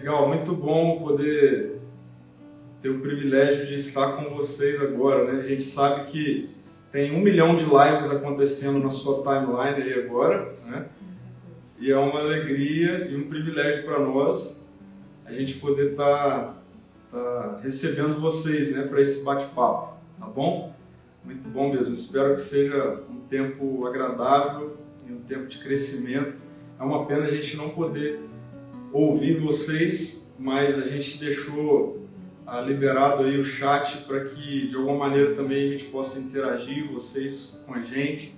Legal, muito bom poder ter o privilégio de estar com vocês agora, né? A gente sabe que tem 1 milhão de lives acontecendo na sua timeline aí agora, né? E é uma alegria e um privilégio para nós a gente poder estar recebendo vocês, né, para esse bate-papo, tá bom? Muito bom mesmo, espero que seja um tempo agradável e um tempo de crescimento. É uma pena a gente não poder ouvir vocês, mas a gente deixou liberado aí o chat para que de alguma maneira também a gente possa interagir, vocês com a gente,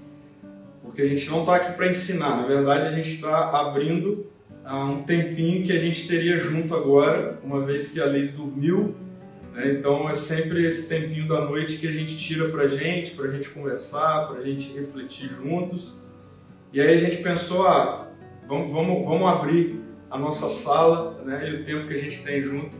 porque a gente não está aqui para ensinar, na verdade a gente está abrindo um tempinho que a gente teria junto agora, uma vez que a Liz dormiu, né? Então é sempre esse tempinho da noite que a gente tira para a gente conversar, para a gente refletir juntos. E aí a gente pensou, vamos abrir a nossa sala, né, e o tempo que a gente tem junto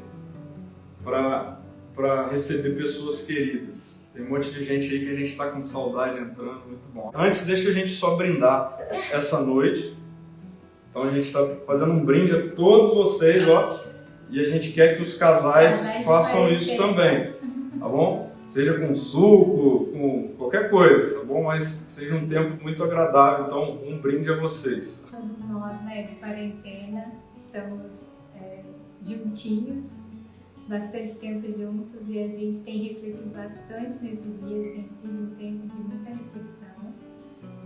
para receber pessoas queridas. Tem um monte de gente aí que a gente está com saudade entrando, muito bom. Antes, deixa a gente só brindar essa noite. Então a gente está fazendo um brinde a todos vocês, ó, e a gente quer que os casais façam isso também, tá bom? Seja com suco, com qualquer coisa, tá bom? Mas seja um tempo muito agradável, então um brinde a vocês. Todos nós, né, de quarentena, estamos juntinhos, bastante tempo juntos, e a gente tem refletido bastante nesses dias, tem sido um tempo de muita reflexão.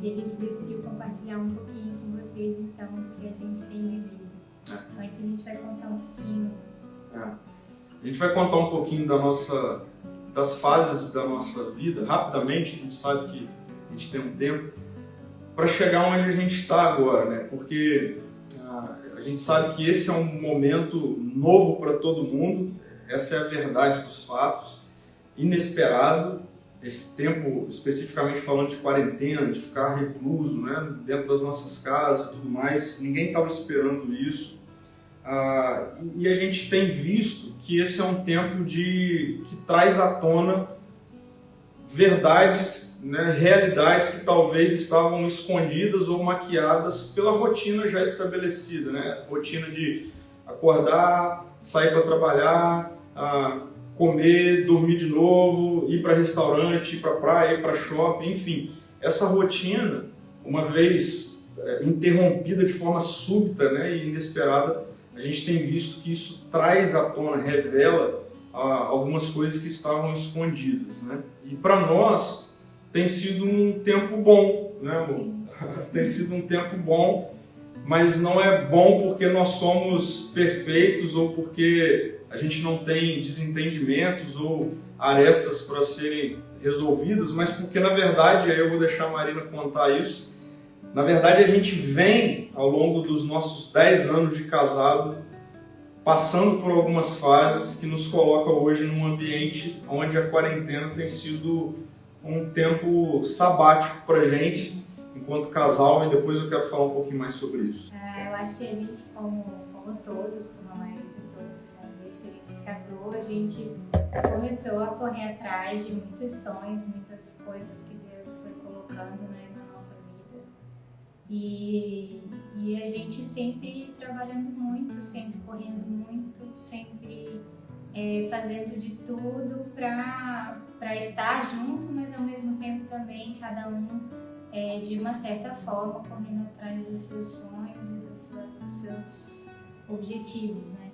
E a gente decidiu compartilhar um pouquinho com vocês, então, o que a gente tem vivido. Antes a gente vai contar um pouquinho. A gente vai contar um pouquinho das fases da nossa vida, rapidamente. A gente sabe que a gente tem um tempo para chegar onde a gente está agora, né? Porque a gente sabe que esse é um momento novo para todo mundo, essa é a verdade dos fatos, inesperado. Esse tempo, especificamente falando de quarentena, de ficar recluso, né, dentro das nossas casas e tudo mais, ninguém estava esperando isso. E a gente tem visto que esse é um tempo que traz à tona verdades, né, realidades que talvez estavam escondidas ou maquiadas pela rotina já estabelecida, né? Rotina de acordar, sair para trabalhar, comer, dormir de novo, ir para restaurante, ir para praia, ir para shopping, enfim. Essa rotina, uma vez interrompida de forma súbita, né, e inesperada, a gente tem visto que isso traz à tona, revela algumas coisas que estavam escondidas, né? E para nós tem sido um tempo bom, né, amor? Tem sido um tempo bom, mas não é bom porque nós somos perfeitos ou porque a gente não tem desentendimentos ou arestas para serem resolvidas, mas porque, na verdade, aí eu vou deixar a Marina contar isso, na verdade a gente vem, ao longo dos nossos 10 anos de casado, passando por algumas fases que nos colocam hoje num ambiente onde a quarentena tem sido um tempo sabático para a gente, enquanto casal, e depois eu quero falar um pouquinho mais sobre isso. Eu acho que a gente, como todos, como a maioria de todos, né, desde que a gente se casou, a gente começou a correr atrás de muitos sonhos, muitas coisas que Deus foi colocando, né, na nossa vida. E a gente sempre trabalhando muito, sempre correndo muito, sempre fazendo de tudo para estar junto, mas ao mesmo tempo também cada um de uma certa forma correndo atrás dos seus sonhos e dos seus objetivos, né?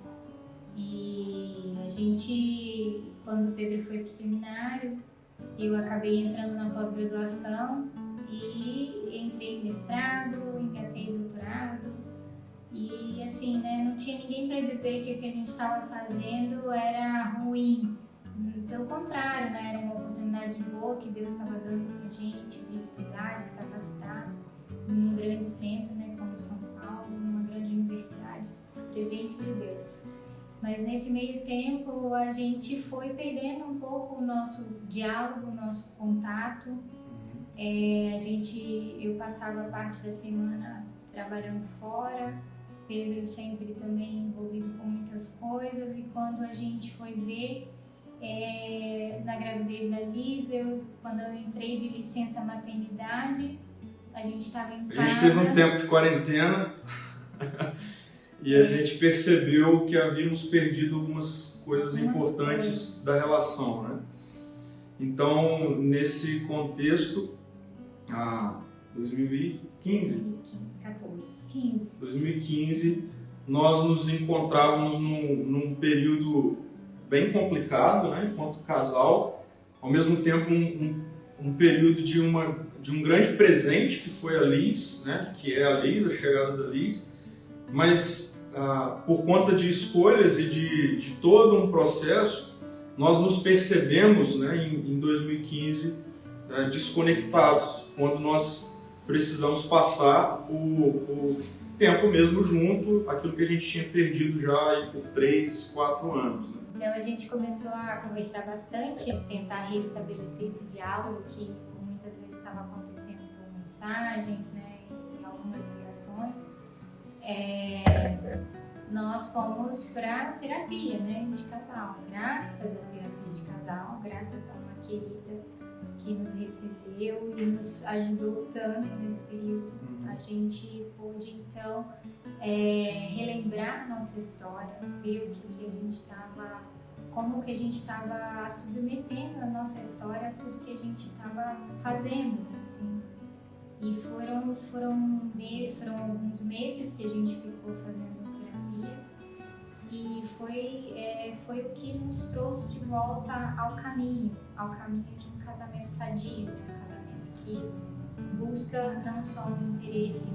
E a gente, quando o Pedro foi para o seminário, eu acabei entrando na pós-graduação e entrei em mestrado, engatei doutorado e assim, né, não tinha ninguém para dizer que o que a gente estava fazendo era ruim. Pelo contrário, né, era uma oportunidade boa que Deus estava dando para a gente de estudar, de se capacitar num grande centro, né, como São Paulo, numa grande universidade, presente de Deus. Mas nesse meio tempo a gente foi perdendo um pouco o nosso diálogo, o nosso contato. Eu passava parte da semana trabalhando fora, Pedro sempre também envolvido com muitas coisas, e quando a gente foi ver, na gravidez da Liz, quando eu entrei de licença maternidade, a gente estava em casa. A gente teve um tempo de quarentena E a gente percebeu que havíamos perdido algumas coisas importantes da relação, né? Então, nesse contexto, 2015, nós nos encontrávamos num período bem complicado, né, enquanto casal, ao mesmo tempo um período de um grande presente que foi a Liz, né, que é a Liz, a chegada da Liz, mas por conta de escolhas e de todo um processo, nós nos percebemos, né, em 2015 desconectados, quando nós precisamos passar o tempo mesmo junto, aquilo que a gente tinha perdido já aí por 3, 4 anos. Né? Então a gente começou a conversar bastante, tentar restabelecer esse diálogo que muitas vezes estava acontecendo por mensagens, né, e algumas ligações. Nós fomos para terapia, né, de casal. Graças à terapia de casal, graças a uma querida que nos recebeu e nos ajudou tanto nesse período, a gente pôde então relembrar nossa história, ver o que a gente estava, como que a gente estava submetendo a nossa história, tudo que a gente estava fazendo, assim. E foram alguns meses que a gente ficou fazendo terapia e foi o que nos trouxe de volta ao caminho de um casamento sadio, né? Um casamento que busca não só um interesse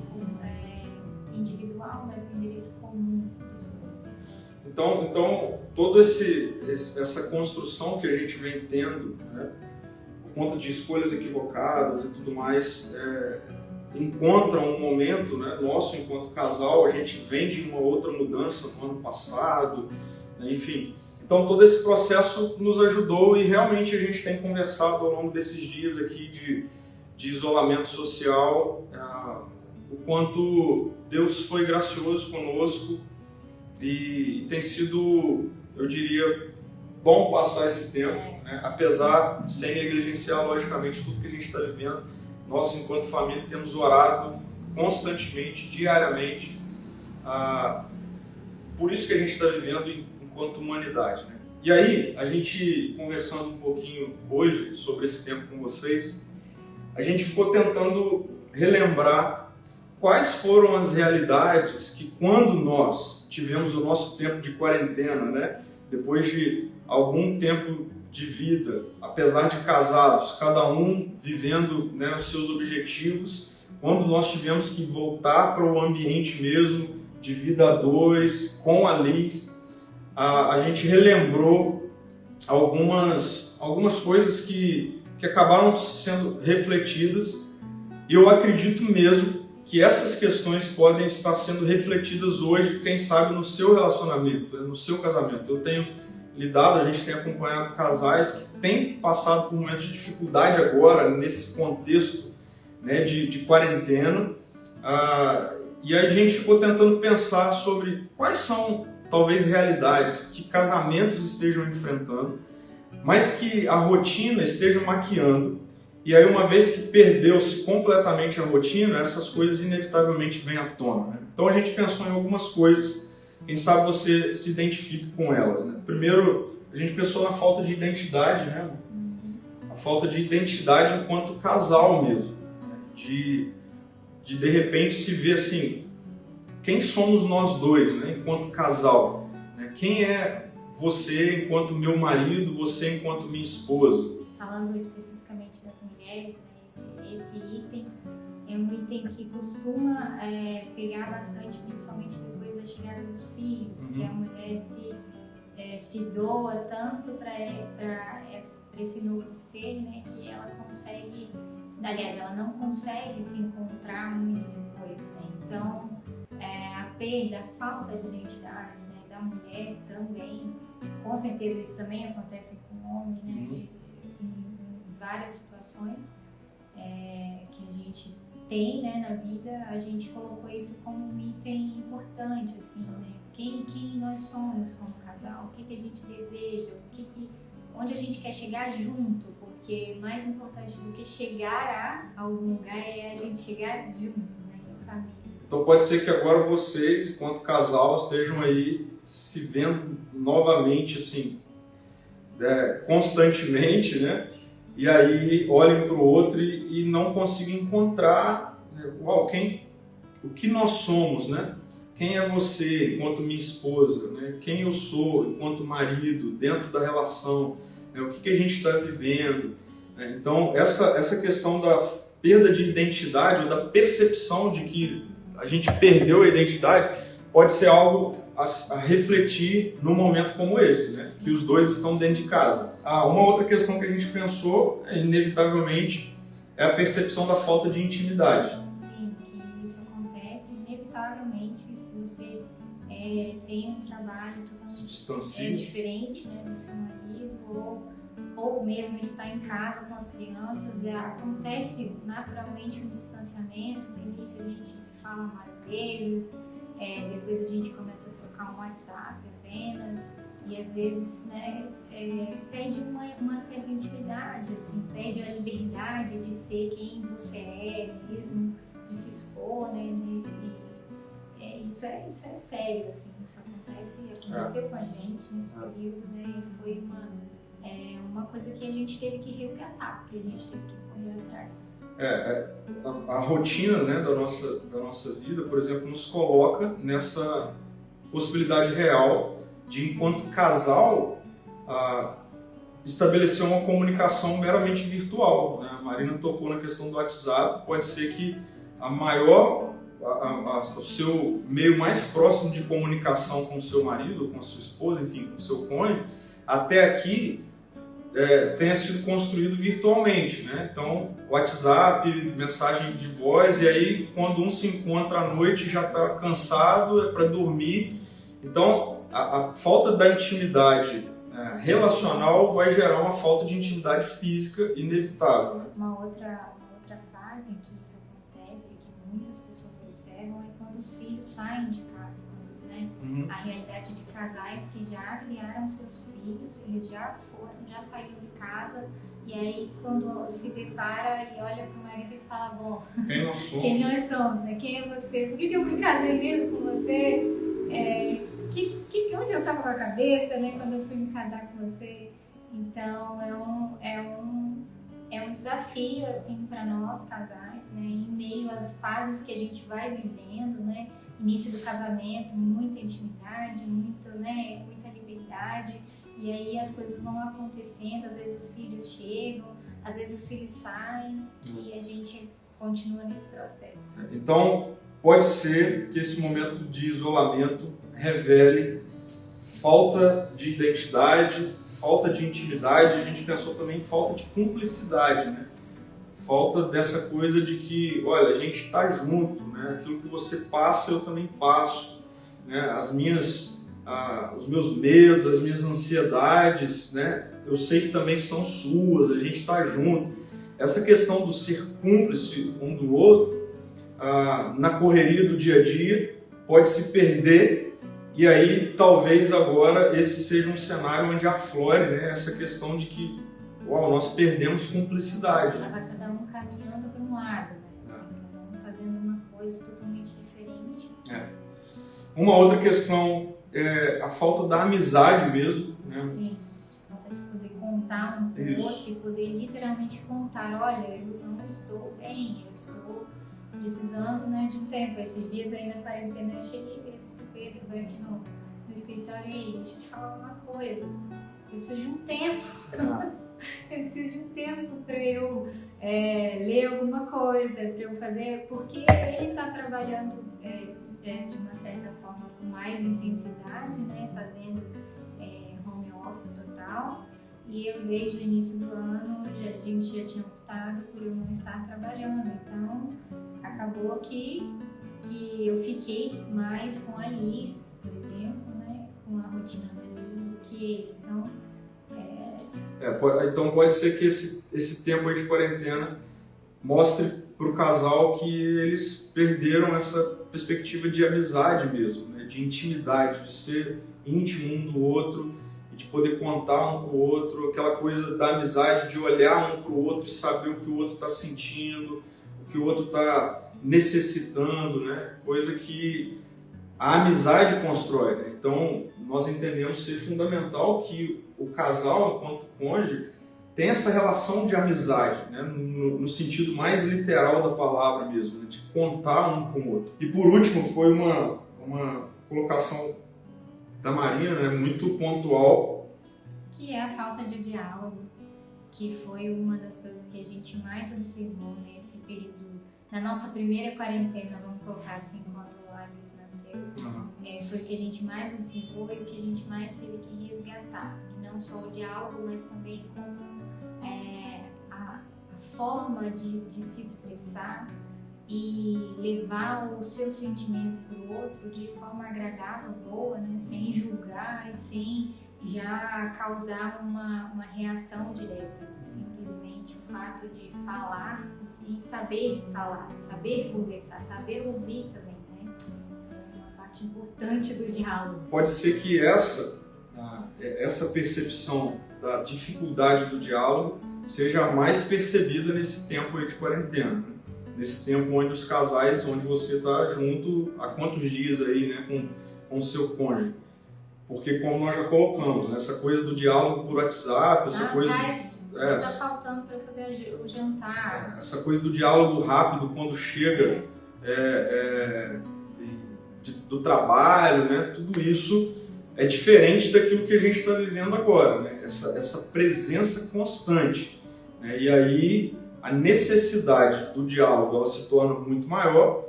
individual, mas um interesse comum dos dois. Então toda essa construção que a gente vem tendo, né, por conta de escolhas equivocadas e tudo mais, encontra um momento, né, nosso enquanto casal. A gente vem de uma outra mudança no ano passado, né, enfim. Então todo esse processo nos ajudou e realmente a gente tem conversado ao longo desses dias aqui de isolamento social, o quanto Deus foi gracioso conosco e tem sido, eu diria, bom passar esse tempo, né? Apesar, sem negligenciar logicamente tudo que a gente está vivendo. Nós, enquanto família, temos orado constantemente, diariamente, por isso que a gente está vivendo enquanto humanidade, né? E aí, a gente conversando um pouquinho hoje sobre esse tempo com vocês, a gente ficou tentando relembrar quais foram as realidades que, quando nós tivemos o nosso tempo de quarentena, né, depois de algum tempo de vida, apesar de casados, cada um vivendo, né, os seus objetivos, quando nós tivemos que voltar para o ambiente mesmo de vida a dois, com a Liz, a gente relembrou algumas coisas que acabaram sendo refletidas, e eu acredito mesmo que essas questões podem estar sendo refletidas hoje, quem sabe, no seu relacionamento, no seu casamento. Eu tenho lidado, a gente tem acompanhado casais que têm passado por momentos de dificuldade agora, nesse contexto, né, de quarentena, e a gente ficou tentando pensar sobre quais são, talvez, realidades que casamentos estejam enfrentando, mas que a rotina esteja maquiando. E aí, uma vez que perdeu-se completamente a rotina, essas coisas inevitavelmente vêm à tona, né? Então a gente pensou em algumas coisas, quem sabe você se identifique com elas, né? Primeiro, a gente pensou na falta de identidade, né? A falta de identidade enquanto casal mesmo, né? De repente se ver assim, quem somos nós dois, né? Enquanto casal, né? Quem é você enquanto meu marido, você enquanto minha esposa? Falando especificamente das mulheres, né, esse item é um item que costuma pegar bastante, principalmente depois da chegada dos filhos, que a mulher se doa tanto para esse novo ser, né, que ela consegue, aliás, ela não consegue se encontrar muito depois, né? Então, a perda, a falta de identidade, né, da mulher também, com certeza isso também acontece com o homem, né, em várias situações que a gente tem, né, na vida, a gente colocou isso como um item importante, assim, né? Quem nós somos como casal, o que a gente deseja, onde a gente quer chegar junto, porque mais importante do que chegar a algum lugar é a gente chegar junto, né, em família. Então pode ser que agora vocês, enquanto casal, estejam aí se vendo novamente, assim, constantemente, né? E aí olhem para o outro e não consigam encontrar, né? O que nós somos, né? Quem é você enquanto minha esposa, né? Quem eu sou enquanto marido, dentro da relação, né? O que a gente está vivendo, né? Então essa questão da perda de identidade ou da percepção de que a gente perdeu a identidade pode ser algo a refletir num momento como esse, né? Que os dois estão dentro de casa. Uma outra questão que a gente pensou, inevitavelmente, é a percepção da falta de intimidade. Sim, que isso acontece inevitavelmente se você tem um trabalho totalmente diferente, né, do seu marido, ou mesmo está em casa com as crianças, acontece naturalmente um distanciamento. No início a gente se fala mais vezes, depois a gente começa a trocar um WhatsApp apenas, e às vezes, né, perde uma certa intimidade, assim, perde a liberdade de ser quem você é mesmo, de se expor, né, isso é sério, assim, isso aconteceu com a gente nesse período, né, e foi uma coisa que a gente teve que resgatar, porque a gente teve que correr atrás. A rotina, né, da nossa vida, por exemplo, nos coloca nessa possibilidade real de, enquanto casal, estabelecer uma comunicação meramente virtual, né? A Marina tocou na questão do WhatsApp. Pode ser que o seu meio mais próximo de comunicação com o seu marido, com a sua esposa, enfim, com o seu cônjuge, até aqui tenha sido construído virtualmente, né? Então, WhatsApp, mensagem de voz, e aí quando um se encontra à noite já está cansado, é para dormir. Então, a falta da intimidade relacional vai gerar uma falta de intimidade física inevitável, né? Uma outra fase em que isso acontece, que muitas pessoas observam, é quando os filhos saem de casa, né? A realidade de casais que já criaram seus filhos, eles já saíram de casa, e aí quando se depara e olha para o marido e fala, bom, quem nós somos? Quem nós somos, né? Quem é você? Por que eu me casei mesmo com você? Onde eu estava com a cabeça, né, quando eu fui me casar com você? Então é um desafio, assim, para nós casais, né, em meio às fases que a gente vai vivendo, né, início do casamento, muita intimidade, muita liberdade, e aí as coisas vão acontecendo, às vezes os filhos chegam, às vezes os filhos saem, e a gente continua nesse processo. Então, pode ser que esse momento de isolamento revele falta de identidade, falta de intimidade. A gente pensou também em falta de cumplicidade, né? Falta dessa coisa de que, olha, a gente está junto, né? Aquilo que você passa, eu também passo, né? Os meus medos, as minhas ansiedades, né? Eu sei que também são suas, a gente está junto. Essa questão do ser cúmplice um do outro, na correria do dia a dia, pode se perder, e aí talvez agora esse seja um cenário onde aflore, né, essa questão de que nós perdemos cumplicidade. Estava cada um caminhando para um lado, né? Assim, cada um fazendo uma coisa totalmente diferente. Uma outra questão é a falta da amizade mesmo, né? Sim, falta de poder contar um com o outro e poder literalmente contar, olha, eu não estou bem, eu estou precisando, né, de um tempo. Esses dias aí na quarentena eu cheguei mesmo pro Pedro, bati no escritório, aí, deixa eu te falar uma coisa, eu preciso de um tempo, eu preciso de um tempo para eu ler alguma coisa, para eu fazer, porque ele está trabalhando de uma certa forma com mais intensidade, né, fazendo home office total, e eu desde o início do ano a gente já tinha optado por eu não estar trabalhando, então acabou que eu fiquei mais com a Liz, por exemplo, né, com a rotina da Liz, do que ele. Então pode ser que esse tempo aí de quarentena mostre para o casal que eles perderam essa perspectiva de amizade mesmo, né, de intimidade, de ser íntimo um do outro, de poder contar um com o outro, aquela coisa da amizade, de olhar um para o outro e saber o que o outro está sentindo, o que o outro está necessitando, né? Coisa que a amizade constrói, né? Então, nós entendemos ser fundamental que o casal, enquanto cônjuge, tem essa relação de amizade, né? No sentido mais literal da palavra mesmo, né? De contar um com o outro. E por último, foi uma colocação da Marina, né? Muito pontual. Que é a falta de diálogo, que foi uma das coisas que a gente mais observou nesse período, na nossa primeira quarentena, vamos colocar assim, quando a Alice nasceu. Foi o que a gente mais observou e o que a gente mais teve que resgatar. E não só o diálogo, mas também como a forma de se expressar e levar o seu sentimento para o outro de forma agradável, boa, né? Sem julgar e sem já causar uma reação direta. Simplesmente o fato de falar e saber falar, saber conversar, saber ouvir também, né? É uma parte importante do diálogo. Pode ser que essa percepção da dificuldade do diálogo seja a mais percebida nesse tempo aí de quarentena, né? Nesse tempo onde os casais, onde você está junto há quantos dias aí, né, com o seu cônjuge. Porque como nós já colocamos, né, essa coisa do diálogo por WhatsApp, essa coisa... Tá faltando para fazer o jantar. Essa coisa do diálogo rápido quando chega do trabalho, né, tudo isso é diferente daquilo que a gente está vivendo agora, né? Essa presença constante, né? E aí a necessidade do diálogo ela se torna muito maior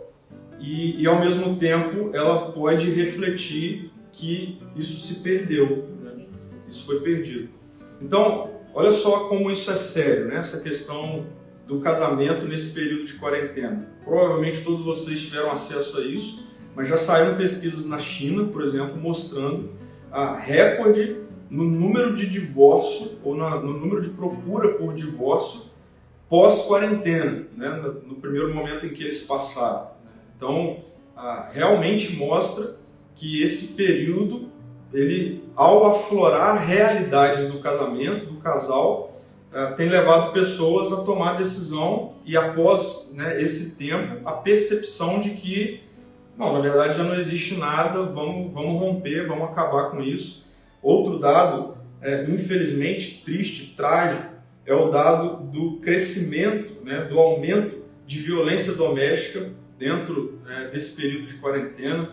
e ao mesmo tempo ela pode refletir que isso se perdeu, né? Isso foi perdido. Então, olha só como isso é sério, né? Essa questão do casamento nesse período de quarentena. Provavelmente todos vocês tiveram acesso a isso, mas já saíram pesquisas na China, por exemplo, mostrando a recorde no número de divórcio ou no número de procura por divórcio pós-quarentena, né? No primeiro momento em que eles passaram. Então, realmente mostra que esse período, ele, ao aflorar realidades do casamento, do casal, tem levado pessoas a tomar a decisão e após, né, esse tempo, a percepção de que não, na verdade já não existe nada, vamos romper, vamos acabar com isso. Outro dado, infelizmente, triste, trágico, é o dado do crescimento, né, do aumento de violência doméstica dentro desse período de quarentena.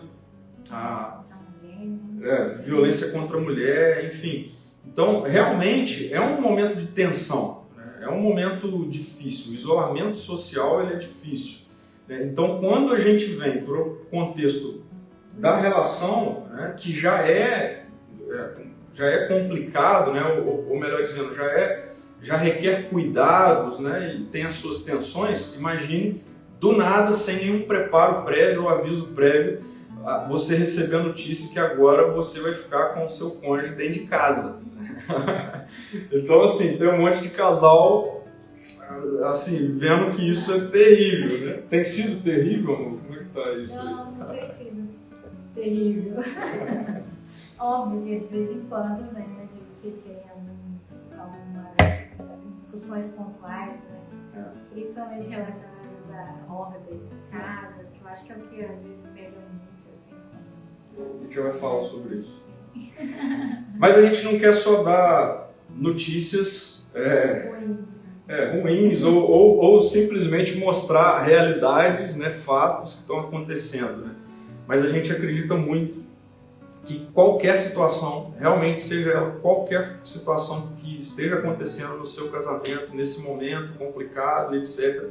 Violência contra a mulher, enfim. Então, realmente, é um momento de tensão, né? É um momento difícil. O isolamento social ele é difícil. Então, quando a gente vem para o contexto da relação, né, que já é complicado, né, ou melhor dizendo, já requer cuidados, né, e tem as suas tensões, imagine, do nada, sem nenhum preparo prévio ou aviso prévio, você receber a notícia que agora você vai ficar com o seu cônjuge dentro de casa. Então, assim, tem um monte de casal assim, vendo que isso é terrível, né? Tem sido terrível, amor? Como é que tá isso aí? Não tem sido terrível. Óbvio que de vez em quando, né, a gente tem algumas discussões pontuais, né? Principalmente relacionadas à ordem de casa, que eu acho que é o que às vezes pega muito, assim. A gente já vai falar sobre isso. Mas a gente não quer só dar notícias ruins ou simplesmente mostrar realidades, né, fatos que estão acontecendo, né? Mas a gente acredita muito que qualquer situação, realmente seja ela qualquer situação que esteja acontecendo no seu casamento, nesse momento complicado, etc.,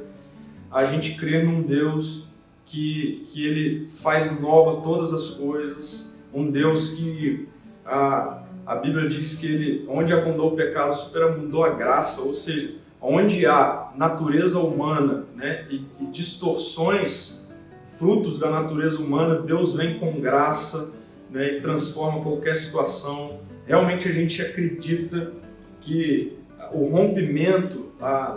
a gente crê num Deus que Ele faz nova todas as coisas, um Deus que a Bíblia diz que Ele, onde abundou o pecado, superabundou a graça, ou seja, onde há natureza humana, né, e distorções, frutos da natureza humana, Deus vem com graça, né, e transforma qualquer situação. Realmente a gente acredita que o rompimento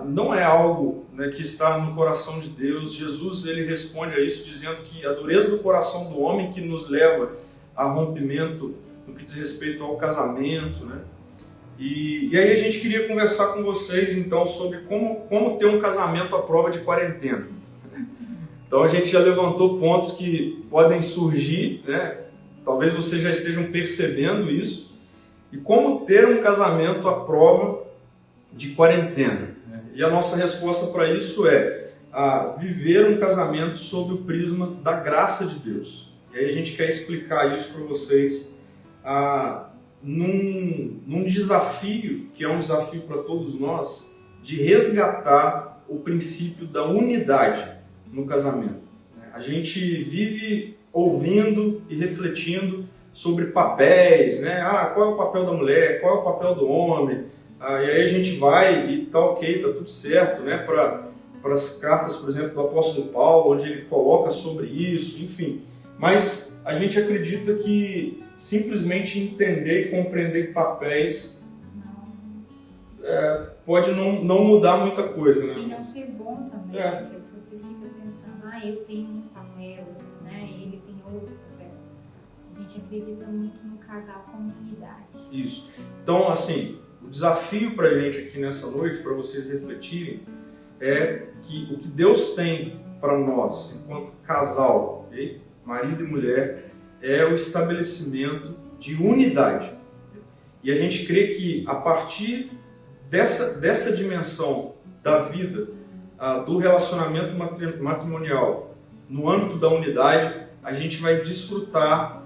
não é algo, né, que está no coração de Deus. Jesus ele responde a isso dizendo que a dureza do coração do homem que nos leva a rompimento no que diz respeito ao casamento, né? E aí a gente queria conversar com vocês então sobre como ter um casamento à prova de quarentena. Então a gente já levantou pontos que podem surgir, né? Talvez vocês já estejam percebendo isso. E como ter um casamento à prova de quarentena. E a nossa resposta para isso é viver um casamento sob o prisma da graça de Deus. E aí a gente quer explicar isso para vocês num desafio, que é um desafio para todos nós, de resgatar o princípio da unidade no casamento. A gente vive ouvindo e refletindo sobre papéis, né? Qual é o papel da mulher, qual é o papel do homem, e aí a gente vai e tá ok, tá tudo certo, né? Para as cartas, por exemplo, do apóstolo Paulo, onde ele coloca sobre isso, enfim. Mas a gente acredita que simplesmente entender e compreender papéis pode não mudar muita coisa, né? E não ser bom também, porque se você fica pensando, eu tenho um papel, né? Ele tem outro papel. A gente acredita muito no casal como unidade. Isso. Então, assim, o desafio para a gente aqui nessa noite, para vocês refletirem, é que o que Deus tem para nós, enquanto casal, okay? Marido e mulher, é o estabelecimento de unidade. E a gente crê que a partir dessa dimensão da vida, do relacionamento matrimonial, no âmbito da unidade, a gente vai desfrutar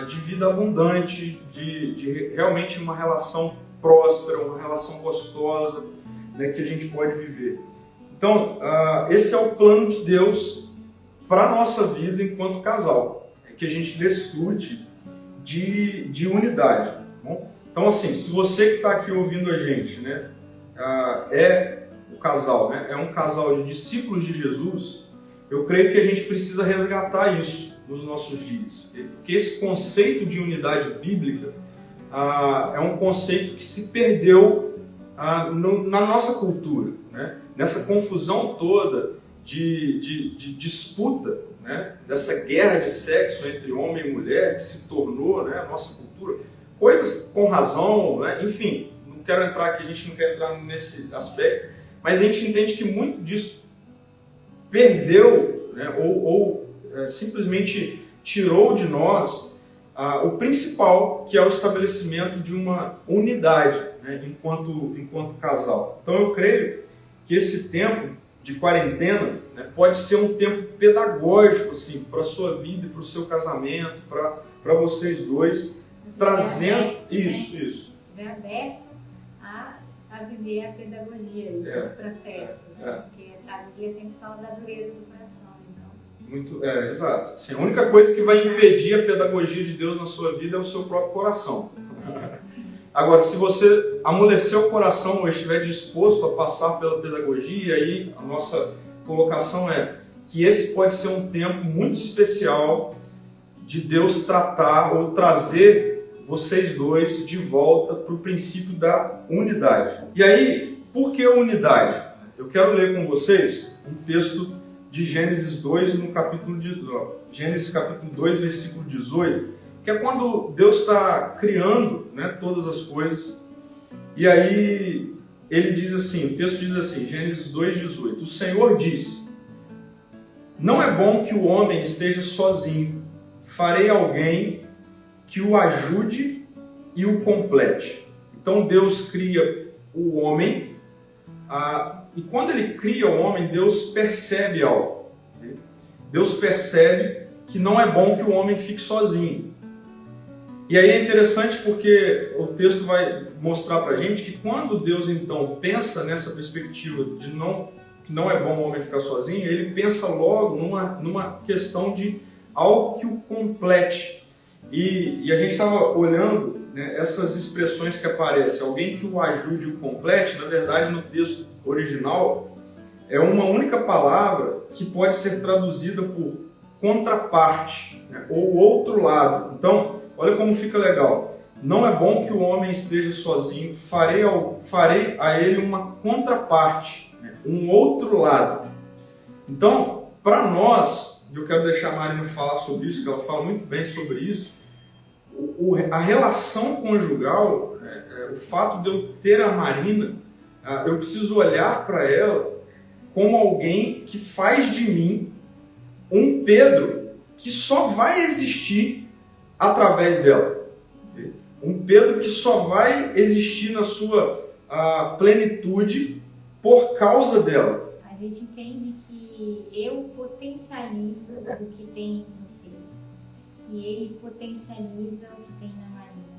de vida abundante, de realmente uma relação próspera, uma relação gostosa, né, que a gente pode viver. Então, esse é o plano de Deus para a nossa vida enquanto casal, é que a gente desfrute de unidade. Tá bom? Então, assim, se você que está aqui ouvindo a gente, né, é o casal, né, é um casal de discípulos de Jesus, eu creio que a gente precisa resgatar isso nos nossos dias. Porque esse conceito de unidade bíblica é um conceito que se perdeu na nossa cultura, né? Nessa confusão toda de disputa, né? Dessa guerra de sexo entre homem e mulher que se tornou, né, a nossa cultura. Coisas com razão, né? Enfim, não quero entrar aqui, a gente não quer entrar nesse aspecto, mas a gente entende que muito disso perdeu, né? ou simplesmente tirou de nós o principal, que é o estabelecimento de uma unidade, né, enquanto casal. Então eu creio que esse tempo de quarentena, né, pode ser um tempo pedagógico assim, para a sua vida e para o seu casamento, para vocês dois, trazendo aberto, isso. Estiver aberto a viver a pedagogia desse processo, né? Porque a Bíblia sempre fala da dureza do coração. Exato. Assim, a única coisa que vai impedir a pedagogia de Deus na sua vida é o seu próprio coração. Agora, se você amolecer o coração ou estiver disposto a passar pela pedagogia, aí a nossa colocação é que esse pode ser um tempo muito especial de Deus tratar ou trazer vocês dois de volta para o princípio da unidade. E aí, por que unidade? Eu quero ler com vocês um texto de Gênesis 2, Gênesis capítulo 2, versículo 18, que é quando Deus está criando, né, todas as coisas. E aí ele diz assim, o texto diz assim, Gênesis 2, 18, o Senhor disse, não é bom que o homem esteja sozinho, farei alguém que o ajude e o complete. Então Deus cria o homem, e quando ele cria o homem, Deus percebe algo. Deus percebe que não é bom que o homem fique sozinho. E aí é interessante porque o texto vai mostrar para a gente que quando Deus então pensa nessa perspectiva de que não é bom o homem ficar sozinho, ele pensa logo numa questão de algo que o complete. E a gente estava olhando, né, essas expressões que aparecem, alguém que o ajude e o complete, na verdade no texto original é uma única palavra que pode ser traduzida por contraparte, né, ou outro lado. Então, olha como fica legal. Não é bom que o homem esteja sozinho, farei a ele uma contraparte, né, um outro lado. Então, para nós, eu quero deixar a Marina falar sobre isso, que ela fala muito bem sobre isso, a relação conjugal, o fato de eu ter a Marina, eu preciso olhar para ela como alguém que faz de mim um Pedro que só vai existir através dela. Um Pedro que só vai existir na sua plenitude por causa dela. A gente entende que eu potencializo o que tem no Pedro. E ele potencializa o que tem na Marina.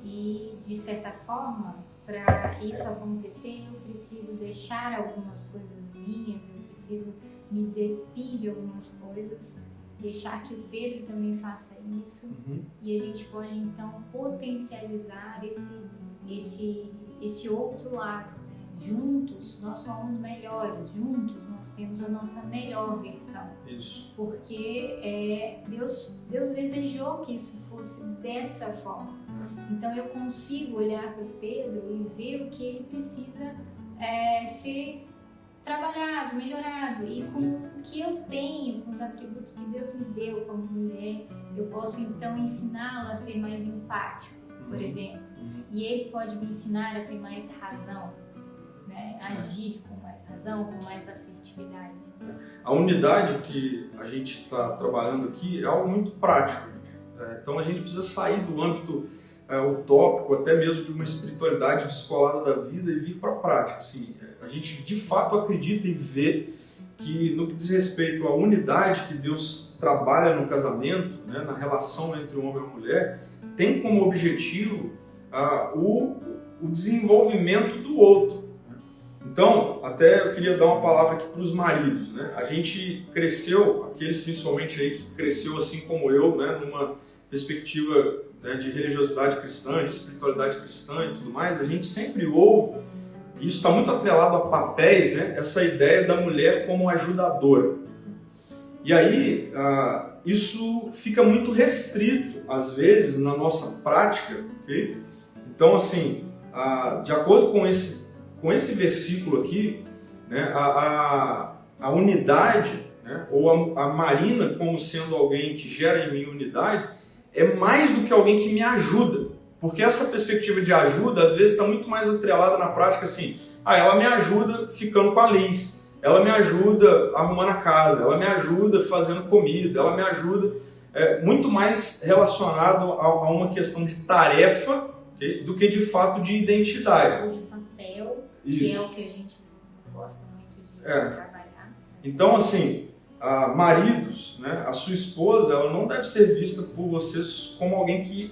E, de certa forma, para isso acontecer, eu preciso deixar algumas coisas minhas, eu preciso me despir de algumas coisas, deixar que o Pedro também faça isso, e a gente pode então potencializar esse outro lado, né? Juntos nós somos melhores, juntos nós temos a nossa melhor versão. Isso. Porque Deus desejou que isso fosse dessa forma. Então eu consigo olhar para o Pedro e ver o que ele precisa ser trabalhado, melhorado, e com o que eu tenho, com os atributos que Deus me deu como mulher, eu posso então ensiná-lo a ser mais empático, por exemplo, e ele pode me ensinar a ter mais razão, né? Agir com mais razão, com mais assertividade. A unidade que a gente está trabalhando aqui é algo muito prático, então a gente precisa sair do âmbito utópico, até mesmo de uma espiritualidade descolada da vida, e vir para a prática. Assim, a gente de fato acredita e vê que no que diz respeito à unidade que Deus trabalha no casamento, né, na relação entre o homem e a mulher, tem como objetivo o desenvolvimento do outro. Então, até eu queria dar uma palavra aqui para os maridos, né? A gente cresceu, aqueles principalmente aí que cresceu assim como eu, né, numa perspectiva, né, de religiosidade cristã, de espiritualidade cristã e tudo mais, a gente sempre ouve, e isso está muito atrelado a papéis, né, essa ideia da mulher como ajudadora. E aí, isso fica muito restrito, às vezes, na nossa prática, ok? Então, assim, de acordo com esse versículo aqui, né, a unidade, né, ou a Marina como sendo alguém que gera em mim unidade, é mais do que alguém que me ajuda. Porque essa perspectiva de ajuda, às vezes, está muito mais atrelada na prática, assim, ela me ajuda ficando com a Liz, ela me ajuda arrumando a casa, ela me ajuda fazendo comida, ela me ajuda, muito mais relacionado a uma questão de tarefa, okay, do que de fato de identidade. Ou de papel, que é o que a gente gosta muito de trabalhar. Então, assim, maridos, né, a sua esposa, ela não deve ser vista por vocês como alguém que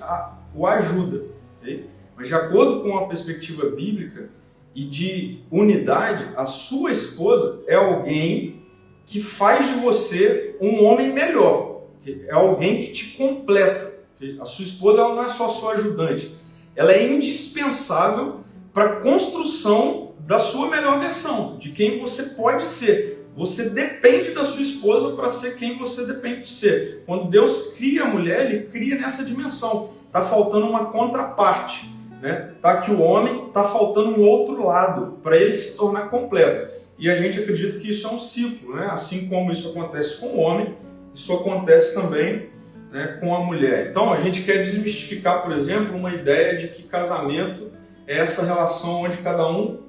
o ajuda, okay? Mas de acordo com a perspectiva bíblica e de unidade, a sua esposa é alguém que faz de você um homem melhor, okay? É alguém que te completa, okay? A sua esposa, ela não é só sua ajudante, ela é indispensável para a construção da sua melhor versão, de quem você pode ser. Você depende da sua esposa para ser quem você depende de ser. Quando Deus cria a mulher, Ele cria nessa dimensão. Está faltando uma contraparte, né? Tá que o homem está faltando um outro lado para ele se tornar completo. E a gente acredita que isso é um ciclo, né? Assim como isso acontece com o homem, isso acontece também, né, com a mulher. Então a gente quer desmistificar, por exemplo, uma ideia de que casamento é essa relação onde cada um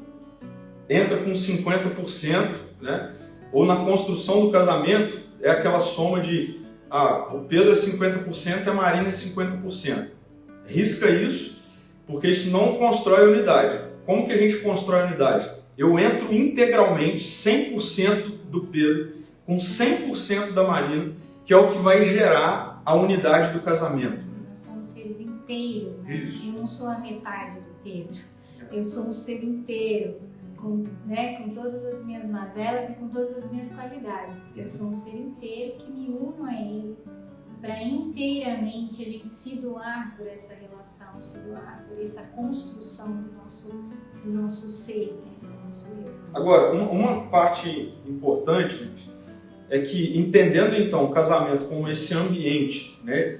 entra com 50%, né? Ou na construção do casamento é aquela soma de o Pedro é 50% e a Marina é 50%. Risca isso, porque isso não constrói unidade. Como que a gente constrói unidade? Eu entro integralmente, 100% do Pedro, com 100% da Marina, que é o que vai gerar a unidade do casamento. Nós somos seres inteiros, né? Isso. Eu não sou a metade do Pedro. Eu sou um ser inteiro. Com todas as minhas mazelas e com todas as minhas qualidades. Eu sou um ser inteiro que me uno a Ele para inteiramente a gente se doar por essa relação, se doar por essa construção do nosso ser, né, do nosso eu. Agora, uma parte importante, gente, é que entendendo então o casamento como esse ambiente, né,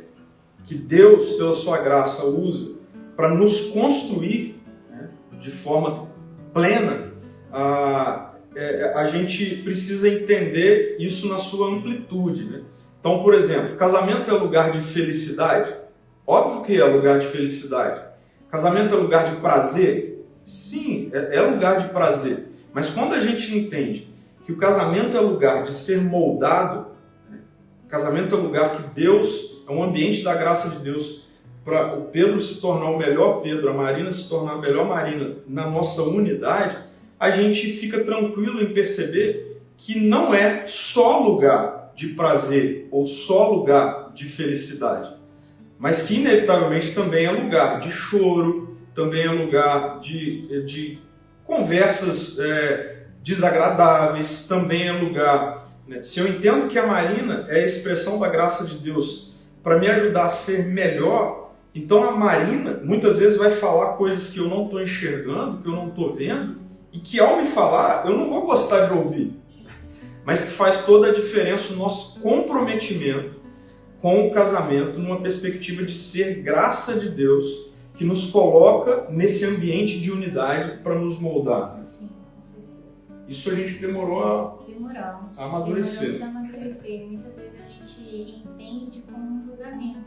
que Deus, pela sua graça, usa para nos construir, né, de forma plena, a gente precisa entender isso na sua amplitude, né? Então, por exemplo, casamento é lugar de felicidade? Óbvio que é lugar de felicidade. Casamento é lugar de prazer? Sim, é lugar de prazer. Mas quando a gente entende que o casamento é lugar de ser moldado, né, casamento é um lugar que Deus, é um ambiente da graça de Deus, para o Pedro se tornar o melhor Pedro, a Marina se tornar a melhor Marina na nossa unidade, a gente fica tranquilo em perceber que não é só lugar de prazer ou só lugar de felicidade, mas que inevitavelmente também é lugar de choro, também é lugar de conversas desagradáveis, também é lugar... Né? Se eu entendo que a Marina é a expressão da graça de Deus para me ajudar a ser melhor, então a Marina muitas vezes vai falar coisas que eu não estou enxergando, que eu não estou vendo, e que ao me falar eu não vou gostar de ouvir, mas que faz toda a diferença o nosso comprometimento com o casamento numa perspectiva de ser graça de Deus que nos coloca nesse ambiente de unidade para nos moldar. Sim, com certeza. Isso a gente demorou Demoramos a amadurecer. Muitas vezes a gente entende como um julgamento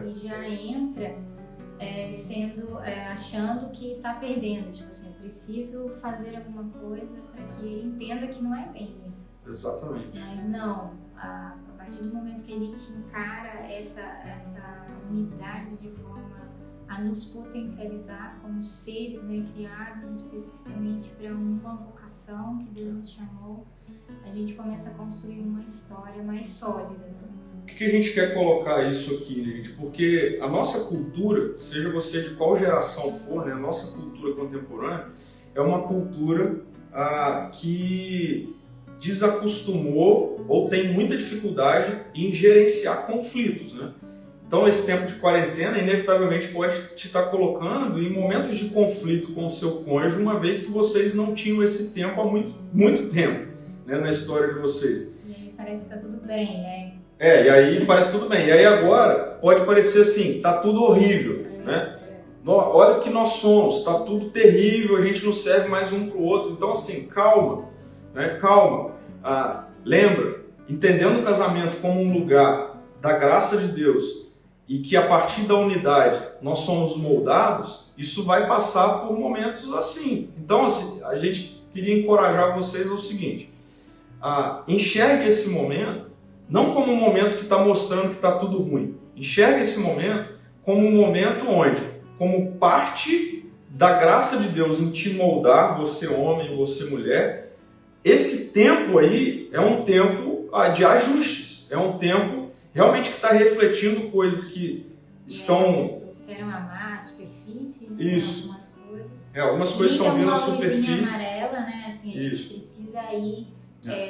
e já entra achando que está perdendo. Tipo assim, eu preciso fazer alguma coisa para que ele entenda que não é bem isso. Exatamente. Mas não, a partir do momento que a gente encara essa unidade de forma a nos potencializar como seres, né, criados especificamente para uma vocação que Deus nos chamou, a gente começa a construir uma história mais sólida. Né? Por que a gente quer colocar isso aqui, gente? Porque a nossa cultura, seja você de qual geração for, né, a nossa cultura contemporânea é uma cultura que desacostumou ou tem muita dificuldade em gerenciar conflitos, né? Então esse tempo de quarentena inevitavelmente pode te estar colocando em momentos de conflito com o seu cônjuge, uma vez que vocês não tinham esse tempo há muito tempo, né, na história de vocês. E aí parece que tá tudo bem, né? E aí parece tudo bem. E aí agora pode parecer assim, tá tudo horrível, né? Olha o que nós somos, tá tudo terrível, a gente não serve mais um pro outro. Então assim, calma, né? Calma. Lembra, entendendo o casamento como um lugar da graça de Deus e que a partir da unidade nós somos moldados, isso vai passar por momentos assim. Então assim, a gente queria encorajar vocês ao seguinte, enxergue esse momento não como um momento que está mostrando que está tudo ruim. Enxergue esse momento como um momento onde, como parte da graça de Deus em te moldar, você homem, você mulher, esse tempo aí é um tempo de ajustes, é um tempo realmente que está refletindo coisas que estão... Trouxeram a superfície, isso. Algumas coisas. Algumas coisas estão vindo à superfície. Uma luzinha amarela, né? Assim, a gente isso. precisa aí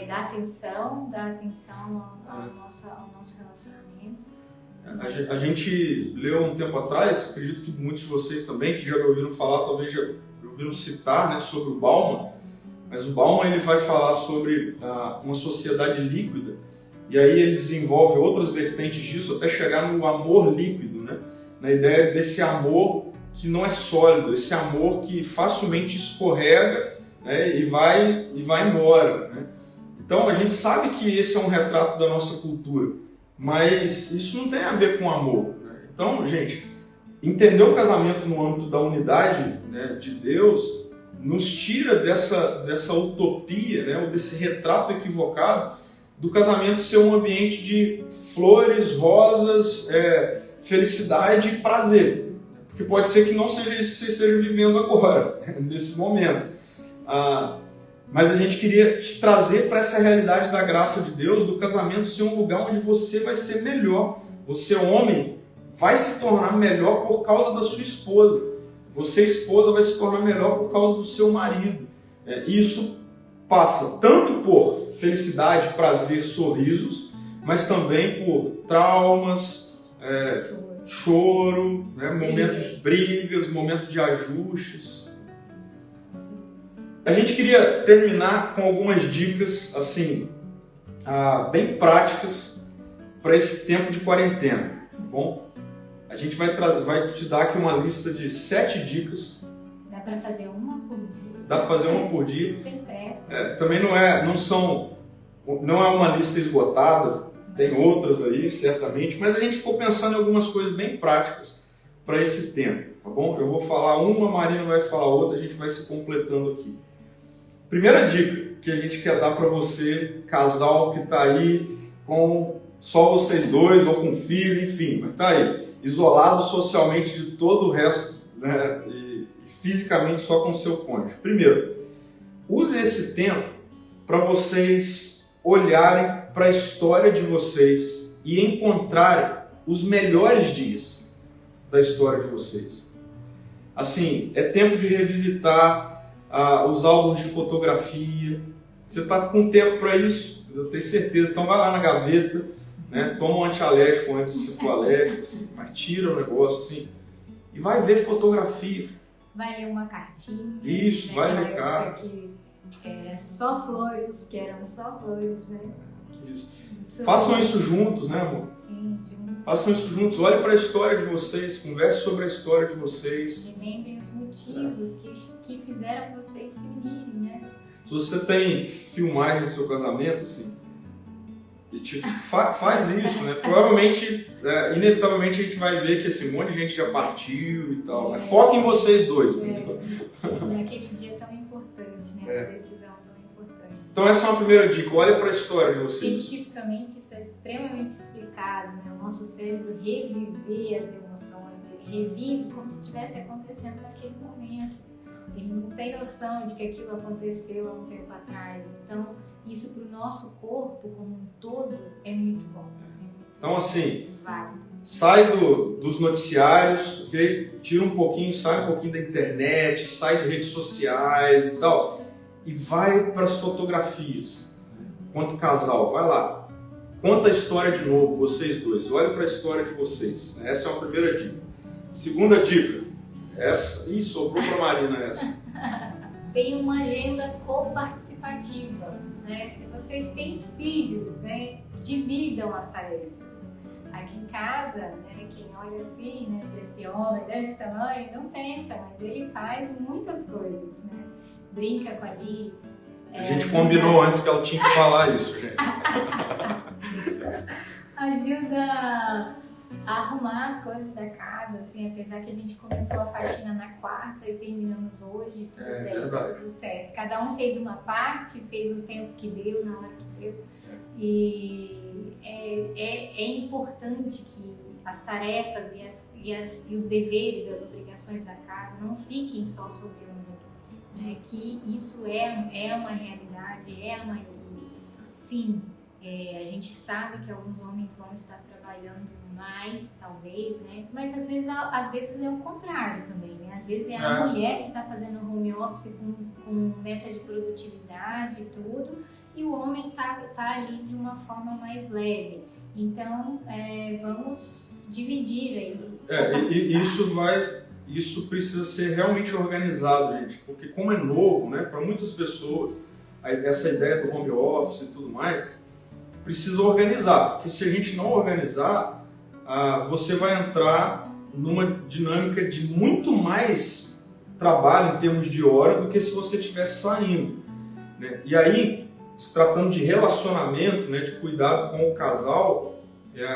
dar atenção ao nosso relacionamento. A gente leu um tempo atrás, acredito que muitos de vocês também, que já ouviram falar, talvez já ouviram citar, né, sobre o Bauman, mas o Bauman ele vai falar sobre uma sociedade líquida, e aí ele desenvolve outras vertentes disso até chegar no amor líquido, né, na ideia desse amor que não é sólido, esse amor que facilmente escorrega, né, e vai embora, né. Então a gente sabe que esse é um retrato da nossa cultura, mas isso não tem a ver com amor, né? Então, gente, entender o casamento no âmbito da unidade, né, de Deus nos tira dessa utopia, né, ou desse retrato equivocado do casamento ser um ambiente de flores, rosas, felicidade e prazer. Porque pode ser que não seja isso que você esteja vivendo agora, nesse momento. Mas a gente queria te trazer para essa realidade da graça de Deus, do casamento ser um lugar onde você vai ser melhor. Você, homem, vai se tornar melhor por causa da sua esposa. Você, esposa, vai se tornar melhor por causa do seu marido. Isso passa tanto por felicidade, prazer, sorrisos, mas também por traumas, choro, né, momentos de brigas, momentos de ajustes. A gente queria terminar com algumas dicas assim, bem práticas para esse tempo de quarentena, tá bom? A gente vai te dar aqui uma lista de 7 dicas. Dá para fazer uma por dia? Dá para fazer uma por dia. Sem pressa. Também não é uma lista esgotada, tem outras aí, certamente, mas a gente ficou pensando em algumas coisas bem práticas para esse tempo, tá bom? Eu vou falar uma, a Marina vai falar outra, a gente vai se completando aqui. Primeira dica que a gente quer dar para você, casal que está aí com só vocês dois ou com filho, enfim, mas tá aí, isolado socialmente de todo o resto, né, e fisicamente só com o seu cônjuge. Primeiro, use esse tempo para vocês olharem para a história de vocês e encontrarem os melhores dias da história de vocês. Assim, é tempo de revisitar os álbuns de fotografia. Você está com tempo para isso, eu tenho certeza. Então vai lá na gaveta, né, toma um antialérgico antes de você for alérgico, assim, mas tira o negócio assim, e vai ver fotografia. Vai ler uma cartinha. Isso, né, vai ler carta. Que era só flores, que eram só flores, né? Isso. Façam isso juntos, né, amor? Sim, juntos. Façam isso juntos, olhem para a história de vocês, conversem sobre a história de vocês. E lembrem os motivos que fizeram vocês se unirem, né? Se você tem filmagem do seu casamento, assim, e tipo, faz isso, né? Provavelmente, inevitavelmente, a gente vai ver que assim, um monte de gente já partiu e tal. Mas foca em vocês dois, entendeu? Naquele dia tão importante, né? Decisão tão importante. Então essa é uma primeira dica, olha para a história de vocês. Cientificamente isso é extremamente explicado, né? O nosso cérebro reviver as emoções, ele revive como se estivesse acontecendo naquele momento. Ele não tem noção de que aquilo aconteceu há um tempo atrás. Então, isso para o nosso corpo como um todo é muito bom. Então assim, Válido. sai dos noticiários, ok? Tira um pouquinho, sai um pouquinho da internet, sai de redes sociais e tal, e vai para as fotografias. Quanto casal, vai lá. Conta a história de novo, vocês dois. Olha para a história de vocês. Essa é a primeira dica. Segunda dica. Sobrou para a Marina essa. Tem uma agenda coparticipativa, né? Se vocês têm filhos, né, dividam as tarefas. Aqui em casa, né, quem olha assim, né, para esse homem desse tamanho, não pensa, mas ele faz muitas coisas, né? Brinca com a Liz. A gente combinou antes que ela tinha que falar isso, gente. Ajuda a arrumar as coisas da casa, assim, apesar que a gente começou a faxina na quarta e terminamos hoje, tudo bem, verdade. tudo certo. Cada um fez uma parte, fez o tempo que deu, na hora que deu. E é importante que as tarefas e os deveres, as obrigações da casa não fiquem só sobre o homem, né? Que isso é uma realidade, é a maioria. Sim, a gente sabe que alguns homens vão estar trabalhando mais, talvez, né? Mas às vezes é o contrário também, né? Às vezes é a mulher que está fazendo home office com meta de produtividade e tudo, e o homem tá ali de uma forma mais leve. Então, vamos dividir aí. Isso precisa ser realmente organizado, gente, porque como é novo, né? Para muitas pessoas, essa ideia do home office e tudo mais, precisa organizar, porque se a gente não organizar, você vai entrar numa dinâmica de muito mais trabalho em termos de hora do que se você estivesse saindo, né? E aí, se tratando de relacionamento, né, de cuidado com o casal, é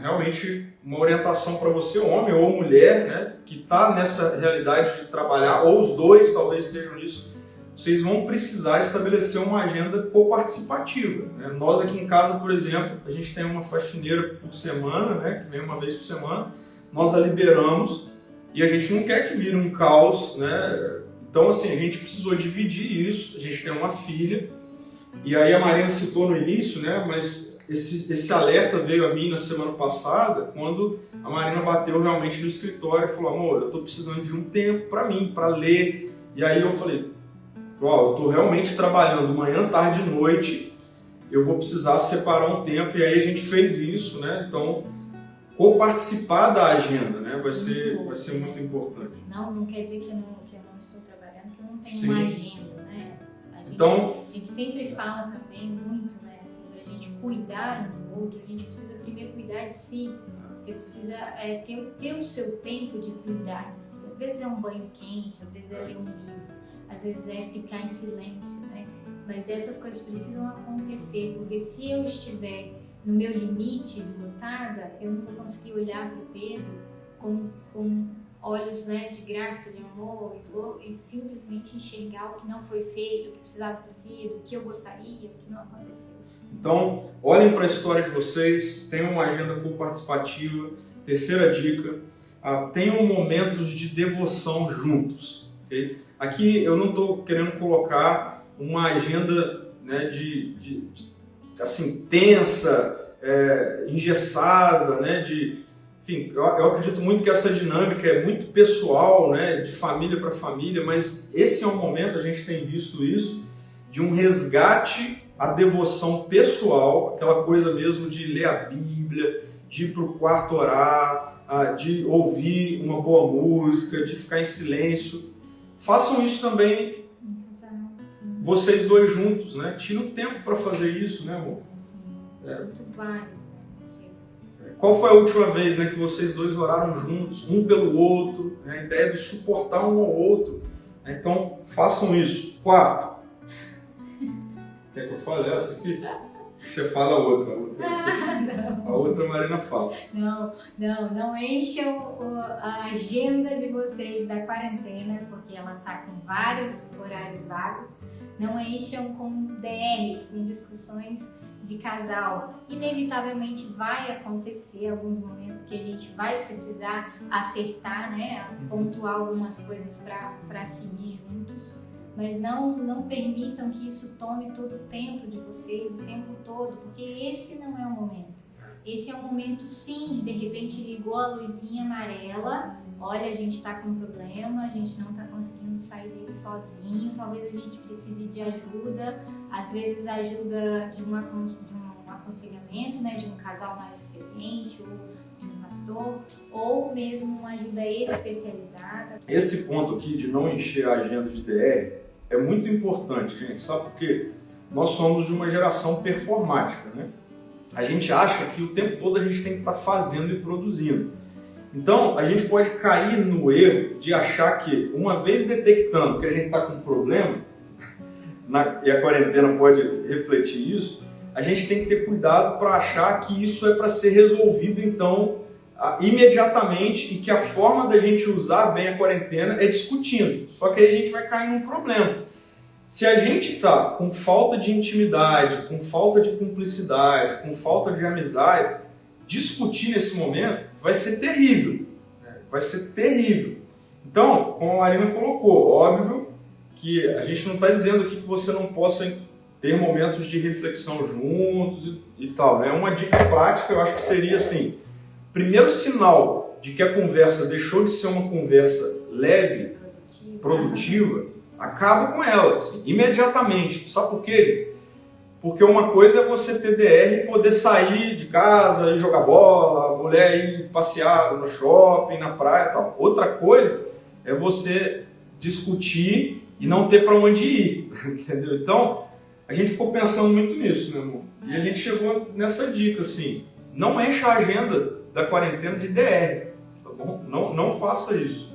realmente uma orientação para você, homem ou mulher, né, que está nessa realidade de trabalhar, ou os dois talvez estejam nisso. Vocês vão precisar estabelecer uma agenda coparticipativa, né? Nós aqui em casa, por exemplo, a gente tem uma faxineira por semana, né, que vem uma vez por semana, nós a liberamos e a gente não quer que vire um caos, né? Então, assim, a gente precisou dividir isso, a gente tem uma filha, e aí a Marina citou no início, né, mas esse alerta veio a mim na semana passada, quando a Marina bateu realmente no escritório e falou: amor, eu estou precisando de um tempo para mim, para ler. E aí eu falei: eu estou realmente trabalhando manhã, tarde e noite, eu vou precisar separar um tempo, e aí a gente fez isso, né? Então, coparticipar da agenda, né? Vai ser muito importante. Não quer dizer que eu não estou trabalhando, que eu não tenho Sim. uma agenda, né? A gente sempre fala também muito, né? Assim, pra gente cuidar um do outro, a gente precisa primeiro cuidar de si. Você precisa ter o seu tempo de cuidar de si. Às vezes é um banho quente, às vezes é ler um livro, às vezes é ficar em silêncio, né? Mas essas coisas precisam acontecer, porque se eu estiver no meu limite esgotada, eu não vou conseguir olhar para o Pedro com olhos, né, de graça, de amor, e simplesmente enxergar o que não foi feito, o que precisava ter sido, o que eu gostaria, o que não aconteceu. Então, olhem para a história de vocês, tenham uma agenda participativa. Terceira dica, tenham momentos de devoção juntos. Okay? Aqui eu não estou querendo colocar uma agenda, né, assim, tensa, engessada, né, enfim, eu acredito muito que essa dinâmica é muito pessoal, né, de família para família, mas esse é um momento, a gente tem visto isso, de um resgate à devoção pessoal, aquela coisa mesmo de ler a Bíblia, de ir para o quarto orar, de ouvir uma boa música, de ficar em silêncio. Façam isso também, vocês dois juntos, né? Tira um tempo para fazer isso, né, amor? Sim, muito válido. Qual foi a última vez, né, que vocês dois oraram juntos, um pelo outro, né? A ideia de suportar um ao outro. Então, façam isso. Quarto. Quer que eu fale essa aqui? Você fala a outra. A outra a Marina fala. Não encham a agenda de vocês da quarentena, porque ela está com vários horários vagos. Não encham com DRs, com discussões de casal. Inevitavelmente vai acontecer alguns momentos que a gente vai precisar acertar, né? Pontuar algumas coisas para seguir juntos. Mas não permitam que isso tome todo o tempo de vocês, o tempo todo, porque esse não é o momento. Esse é o momento, sim, de repente ligou a luzinha amarela, olha, a gente está com um problema, a gente não está conseguindo sair dele sozinho, talvez a gente precise de ajuda, às vezes ajuda de um aconselhamento, né, de um casal mais experiente, ou de um pastor, ou mesmo uma ajuda especializada. Esse ponto aqui de não encher a agenda de DR é muito importante, gente, sabe? Porque nós somos de uma geração performática, né? A gente acha que o tempo todo a gente tem que estar fazendo e produzindo. Então, a gente pode cair no erro de achar que, uma vez detectando que a gente está com um problema, e a quarentena pode refletir isso, a gente tem que ter cuidado para achar que isso é para ser resolvido, então, imediatamente, e que a forma da gente usar bem a quarentena é discutindo. Só que aí a gente vai cair num problema. Se a gente está com falta de intimidade, com falta de cumplicidade, com falta de amizade, discutir nesse momento vai ser terrível. Né? Vai ser terrível. Então, como a Marina colocou, óbvio que a gente não está dizendo aqui que você não possa ter momentos de reflexão juntos e tal. Né? Uma dica prática, eu acho que seria assim, primeiro sinal de que a conversa deixou de ser uma conversa leve, produtiva, acaba com ela, assim, imediatamente. Sabe por quê? Porque uma coisa é você ter DR e poder sair de casa e jogar bola, a mulher ir passear no shopping, na praia e tal. Outra coisa é você discutir e não ter para onde ir, entendeu? Então, a gente ficou pensando muito nisso, né, amor? E a gente chegou nessa dica, assim, não encha a agenda da quarentena de DR, tá bom? Não faça isso.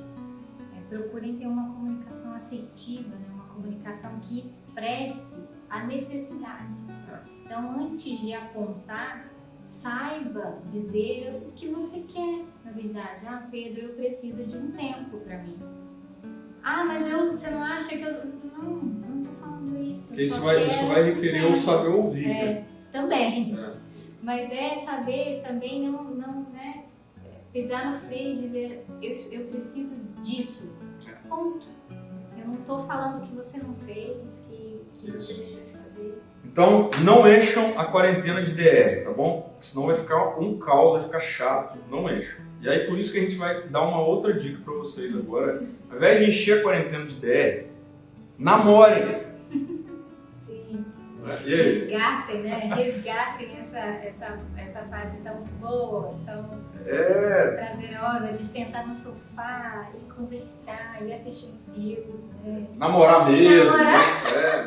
Procurem ter uma comunicação assertiva, né? Uma comunicação que expresse a necessidade. Então, antes de apontar, saiba dizer o que você quer, na verdade. Ah, Pedro, eu preciso de um tempo para mim. Ah, mas você não acha que eu... Não estou falando isso. Porque isso vai requerer o saber ouvir. Né? Também. Mas saber também não né, pisar no freio e dizer eu preciso disso. Ponto. Eu não estou falando que você não fez, que você deixou de fazer. Então, não encham a quarentena de DR, tá bom? Senão vai ficar um caos, vai ficar chato. Não encham. E aí, por isso que a gente vai dar uma outra dica para vocês agora. Ao invés de encher a quarentena de DR, namorem. Sim. E aí? Resgatem, né? Resgatem essa fase tão boa, tão prazerosa de sentar no sofá e conversar e assistir um filme. Né? Namorar mesmo.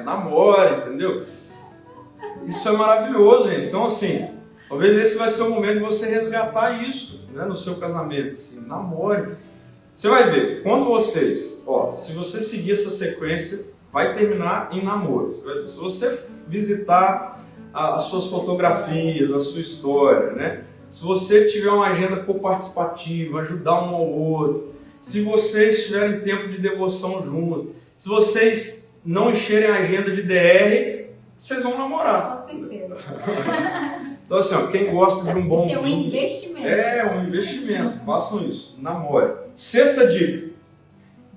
Namore, entendeu? Isso é maravilhoso, gente. Então, assim, talvez esse vai ser o momento de você resgatar isso, né, no seu casamento. Assim, namore. Você vai ver, quando vocês, se você seguir essa sequência, vai terminar em namoro. Se você visitar as suas fotografias, a sua história, né? Se você tiver uma agenda coparticipativa, ajudar um ao outro, se vocês tiverem tempo de devoção junto, se vocês não encherem a agenda de DR, vocês vão namorar. Com certeza. Então assim, ó, quem gosta de um bom Isso é um vinho... investimento. É um investimento, façam isso, namore. Sexta dica.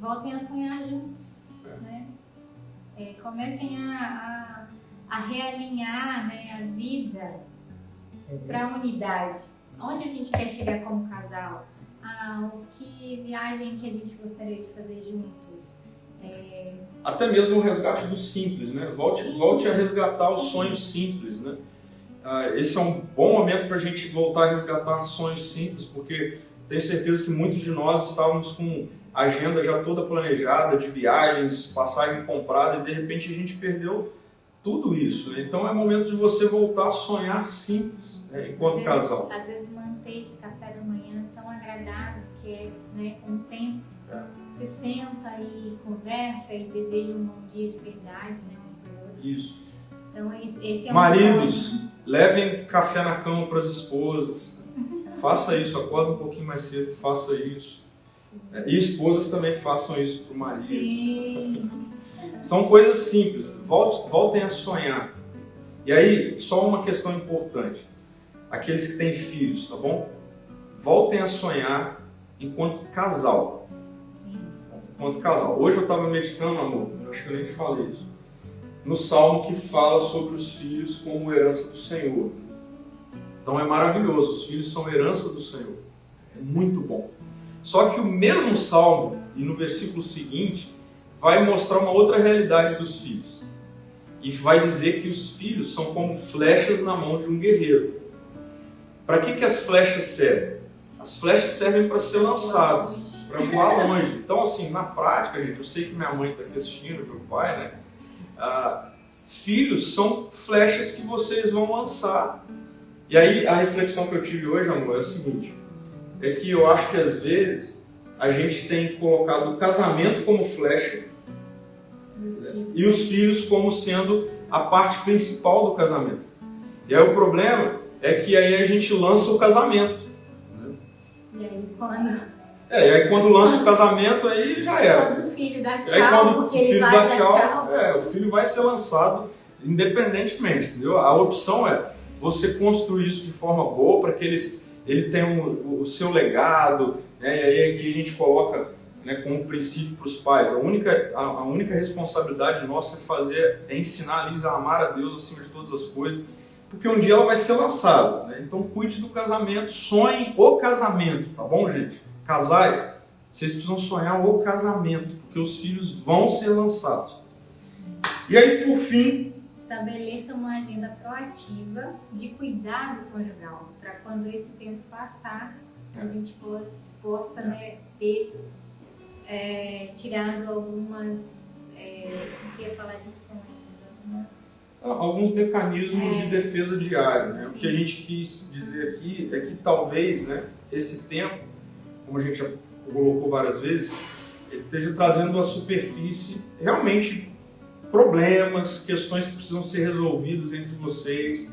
Voltem a sonhar juntos, né? Comecem a realinhar, né, a vida para a unidade. Onde a gente quer chegar como casal? Que viagem que a gente gostaria de fazer juntos? Até mesmo o resgate do simples, né? Volte a resgatar os sonhos simples, né? Esse é um bom momento para a gente voltar a resgatar sonhos simples, porque tenho certeza que muitos de nós estávamos com a agenda já toda planejada, de viagens, passagem comprada, e de repente a gente perdeu tudo isso, né? Então é momento de você voltar a sonhar simples, né, enquanto casal. Às vezes manter esse café da manhã tão agradável, que é, né, com o tempo. Você senta e conversa e deseja um bom dia de verdade, né? Isso. Então esse é um Maridos, sonho. levem café na cama para as esposas. Faça isso, acorda um pouquinho mais cedo, faça isso. E esposas também façam isso para o marido. Sim. São coisas simples, voltem a sonhar. E aí, só uma questão importante. Aqueles que têm filhos, tá bom? Voltem a sonhar enquanto casal. Enquanto casal. Hoje eu estava meditando, amor, eu acho que eu nem te falei isso, no Salmo que fala sobre os filhos como herança do Senhor. Então é maravilhoso, os filhos são herança do Senhor. É muito bom. Só que o mesmo Salmo, e no versículo seguinte, vai mostrar uma outra realidade dos filhos. E vai dizer que os filhos são como flechas na mão de um guerreiro. Para que as flechas servem? As flechas servem para ser lançadas, para voar longe. Então, assim, na prática, gente, eu sei que minha mãe está aqui assistindo, meu pai, né? Filhos são flechas que vocês vão lançar. E aí, a reflexão que eu tive hoje, amor, é o seguinte. É que eu acho que, às vezes, a gente tem colocado o casamento como flecha e os filhos como sendo a parte principal do casamento. E aí o problema é que aí a gente lança o casamento. Né? E aí quando... E aí quando lança o casamento, aí já era. Quando o filho dá tchau, aí, quando porque o filho ele vai dá dar tchau, tchau. o filho vai ser lançado independentemente, entendeu? A opção é você construir isso de forma boa para que ele tenha o seu legado, né? E aí aqui a gente coloca, né, como princípio para os pais. A única responsabilidade nossa é ensinar a Lisa a amar a Deus acima de todas as coisas, porque um dia ela vai ser lançada, né? Então cuide do casamento, sonhe o casamento, tá bom, gente? Casais, vocês precisam sonhar o casamento, porque os filhos vão ser lançados. E aí, por fim, estabeleça uma agenda proativa de cuidado conjugal, para quando esse tempo passar, a gente possa, né, ter tirado algumas, não queria falar de sonhos, mas alguns mecanismos de defesa diária, né? O que a gente quis dizer aqui é que talvez, né, esse tempo, como a gente já colocou várias vezes, ele esteja trazendo à superfície realmente problemas, questões que precisam ser resolvidas entre vocês.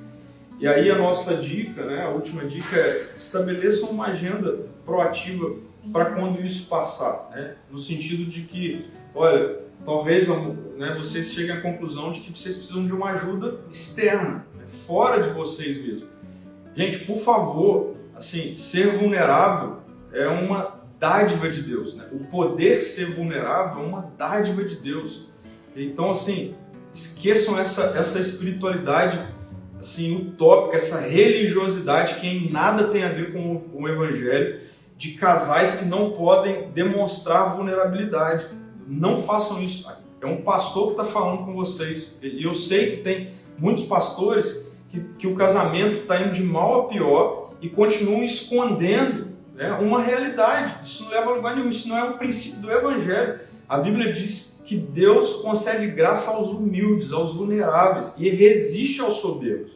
E aí a nossa dica, né, a última dica é estabeleçam uma agenda proativa para quando isso passar, né? No sentido de que, olha, talvez, né, vocês cheguem à conclusão de que vocês precisam de uma ajuda externa, né, fora de vocês mesmos. Gente, por favor, assim, ser vulnerável é uma dádiva de Deus, né? O poder ser vulnerável é uma dádiva de Deus. Então, assim, esqueçam essa espiritualidade assim, utópica, essa religiosidade que em nada tem a ver com o Evangelho, de casais que não podem demonstrar vulnerabilidade. Não façam isso. É um pastor que está falando com vocês. E eu sei que tem muitos pastores que o casamento está indo de mal a pior e continuam escondendo, né, uma realidade. Isso não leva a lugar nenhum. Isso não é o princípio do Evangelho. A Bíblia diz que Deus concede graça aos humildes, aos vulneráveis e resiste aos soberbos.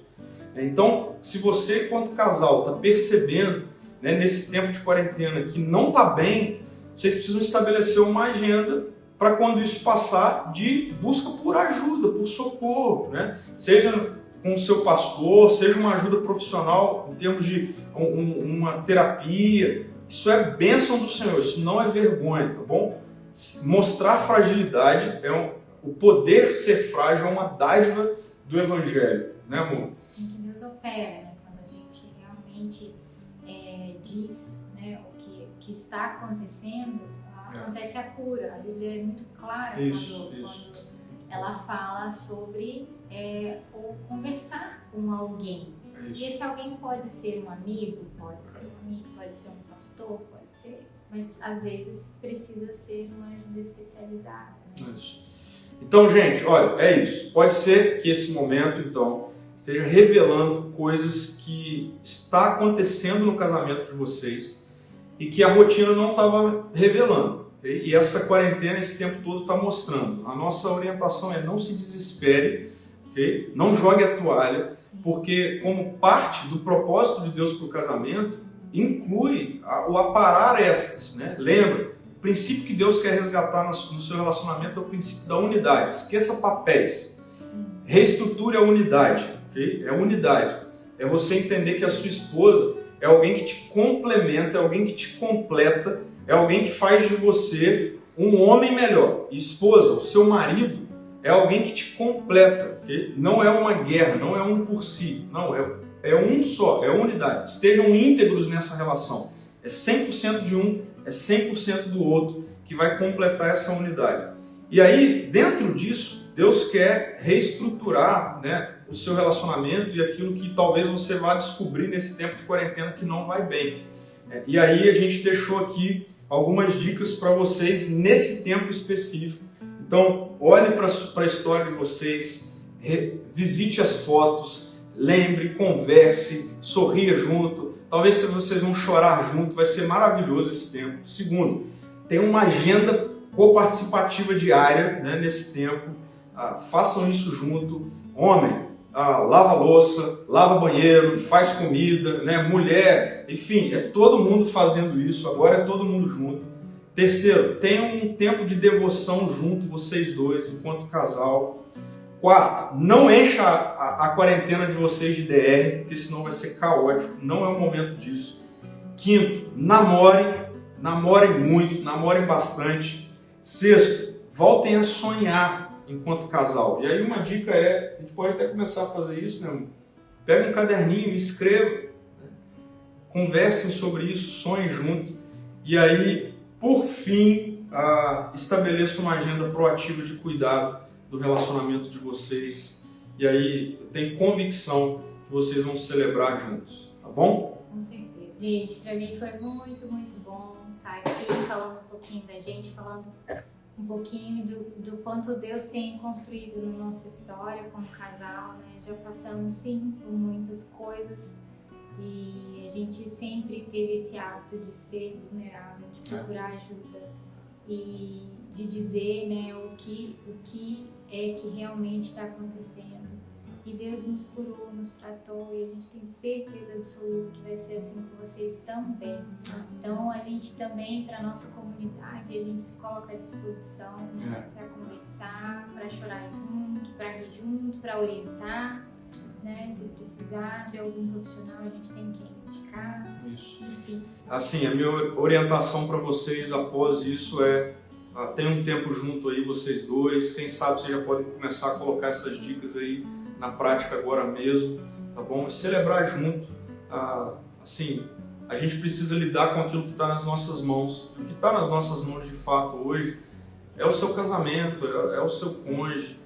Então, se você, enquanto casal, está percebendo, né, nesse tempo de quarentena que não está bem, vocês precisam estabelecer uma agenda para quando isso passar, de busca por ajuda, por socorro, né? Seja com o seu pastor, seja uma ajuda profissional em termos de uma terapia. Isso é bênção do Senhor, isso não é vergonha, tá bom? Mostrar fragilidade, o poder ser frágil é uma dádiva do Evangelho, né, amor? Sim. opera, né? Quando a gente realmente diz, né, o que está acontecendo, acontece a cura. A Bíblia é muito clara quando ela fala sobre ou conversar com alguém. E esse alguém pode ser um amigo, pode ser um pastor, pode ser, mas às vezes precisa ser uma ajuda especializada. Né? Isso. Então, gente, olha, é isso. Pode ser que esse momento, então, esteja revelando coisas que está acontecendo no casamento de vocês e que a rotina não estava revelando. Okay? E essa quarentena, esse tempo todo, está mostrando. A nossa orientação é não se desespere, okay? Não jogue a toalha, porque como parte do propósito de Deus para o casamento, inclui o aparar estas. Né? Lembra, o princípio que Deus quer resgatar no seu relacionamento é o princípio da unidade. Esqueça papéis. Reestruture a unidade. Okay? É unidade. É você entender que a sua esposa é alguém que te complementa, é alguém que te completa, é alguém que faz de você um homem melhor. E esposa, o seu marido, é alguém que te completa. Okay? Não é uma guerra, não é um por si. Não, é um só, é unidade. Estejam íntegros nessa relação. É 100% de um, é 100% do outro que vai completar essa unidade. E aí, dentro disso, Deus quer reestruturar, né, o seu relacionamento e aquilo que talvez você vá descobrir nesse tempo de quarentena que não vai bem. E aí a gente deixou aqui algumas dicas para vocês nesse tempo específico. Então, olhe para a história de vocês, visite as fotos, lembre, converse, sorria junto. Talvez se vocês vão chorar junto, vai ser maravilhoso esse tempo. Segundo, tem uma agenda coparticipativa diária, né, nesse tempo. Façam isso junto. Homem, lava a louça, lava o banheiro, faz comida, né? Mulher, enfim, é todo mundo fazendo isso, agora é todo mundo junto. Terceiro, tenham um tempo de devoção junto, vocês dois, enquanto casal. Quarto, não encha a quarentena de vocês de DR, porque senão vai ser caótico, não é o momento disso. Quinto, namorem muito, namorem bastante. Sexto, voltem a sonhar enquanto casal. E aí uma dica a gente pode até começar a fazer isso, né? Pega um caderninho e escreva, né? Conversem sobre isso, sonhem junto. E aí, por fim, estabeleça uma agenda proativa de cuidado do relacionamento de vocês. E aí, eu tenho convicção que vocês vão celebrar juntos, tá bom? Com certeza. Gente, pra mim foi muito, muito bom estar aqui falando um pouquinho da gente, falando um pouquinho do quanto Deus tem construído na nossa história como casal, né? Já passamos, sim, por muitas coisas e a gente sempre teve esse hábito de ser vulnerável, de procurar ajuda e de dizer, né, o que é que realmente está acontecendo. E Deus nos curou, nos tratou e a gente tem certeza absoluta que vai ser assim com vocês também. Então a gente também, para a nossa comunidade, a gente se coloca à disposição, né, para conversar, para chorar junto, para rir junto, para orientar, né, se precisar de algum profissional a gente tem quem indicar. Isso. Enfim. Assim, a minha orientação para vocês após isso tenham um tempo junto aí vocês dois, quem sabe vocês já podem começar a colocar essas dicas aí na prática agora mesmo, tá bom? E celebrar junto, assim, a gente precisa lidar com aquilo que está nas nossas mãos. E o que está nas nossas mãos de fato hoje é o seu casamento, é o seu cônjuge,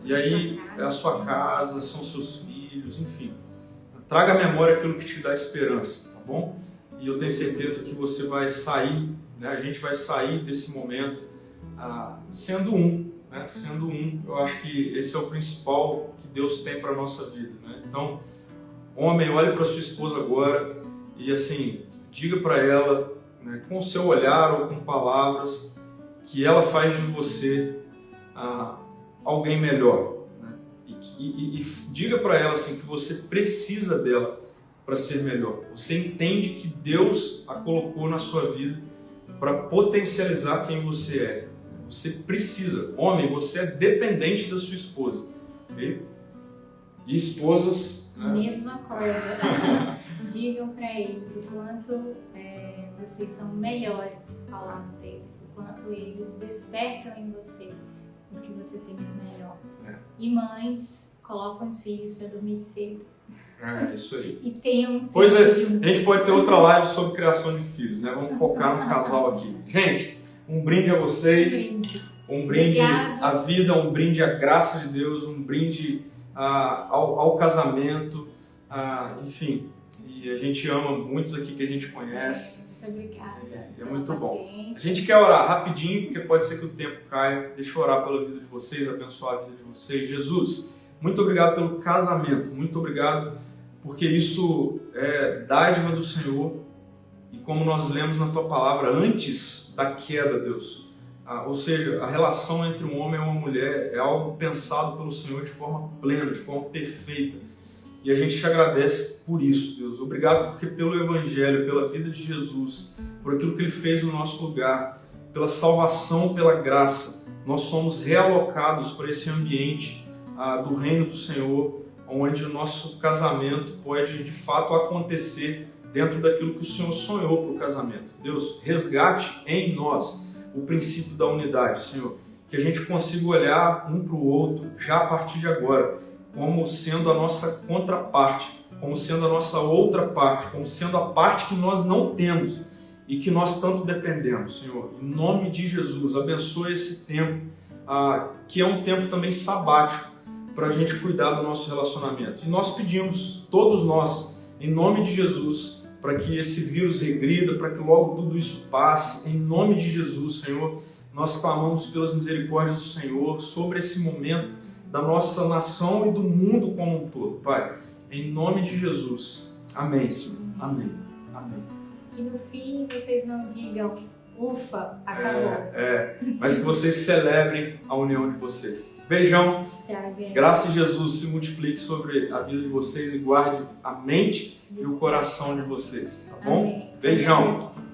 e aí é a sua casa, são seus filhos, enfim. Traga à memória aquilo que te dá esperança, tá bom? E eu tenho certeza que você vai sair, né? A gente vai sair desse momento sendo um. Né? Sendo um, eu acho que esse é o principal que Deus tem para a nossa vida. Né? Então, homem, olhe para sua esposa agora e assim, diga para ela, né, com o seu olhar ou com palavras, que ela faz de você alguém melhor. Né? E diga para ela assim, que você precisa dela para ser melhor. Você entende que Deus a colocou na sua vida para potencializar quem você é. Você precisa. Homem, você é dependente da sua esposa. Okay? E esposas... Né? Mesma coisa. Digam para eles o quanto vocês são melhores ao lado deles, o quanto eles despertam em você o que você tem de melhor. E mães, colocam os filhos para dormir cedo. É, isso aí. E tenham Pois é, juntos. a gente pode ter outra live sobre criação de filhos, né? Vamos focar no casal aqui. Gente, um brinde a vocês, um brinde Obrigada. à vida, um brinde à graça de Deus, um brinde ao casamento, enfim. E a gente ama muitos aqui que a gente conhece. Muito obrigada. É muito bom. Paciência. A gente quer orar rapidinho, porque pode ser que o tempo caia. Deixa eu orar pela vida de vocês, abençoar a vida de vocês. Jesus, muito obrigado pelo casamento, muito obrigado porque isso é dádiva do Senhor. E como nós lemos na Tua Palavra, antes da queda, Deus, ou seja, a relação entre um homem e uma mulher é algo pensado pelo Senhor de forma plena, de forma perfeita. E a gente te agradece por isso, Deus. Obrigado porque pelo Evangelho, pela vida de Jesus, por aquilo que Ele fez no nosso lugar, pela salvação, pela graça, nós somos realocados para esse ambiente do reino do Senhor, onde o nosso casamento pode de fato acontecer dentro daquilo que o Senhor sonhou para o casamento. Deus, resgate em nós o princípio da unidade, Senhor. Que a gente consiga olhar um para o outro já a partir de agora, como sendo a nossa contraparte, como sendo a nossa outra parte, como sendo a parte que nós não temos e que nós tanto dependemos, Senhor. Em nome de Jesus, abençoe esse tempo, que é um tempo também sabático, para a gente cuidar do nosso relacionamento. E nós pedimos, todos nós, em nome de Jesus, para que esse vírus regrida, para que logo tudo isso passe, em nome de Jesus, Senhor, nós clamamos pelas misericórdias do Senhor sobre esse momento da nossa nação e do mundo como um todo, Pai. Em nome de Jesus. Amém, Senhor. Amém. Amém. Que no fim vocês não digam, ufa, acabou. Mas que vocês celebrem a união de vocês. Beijão. Tchau, gente. Graça de Jesus se multiplique sobre a vida de vocês e guarde a mente e o coração de vocês, tá bom? Amém. Beijão. Tchau, gente.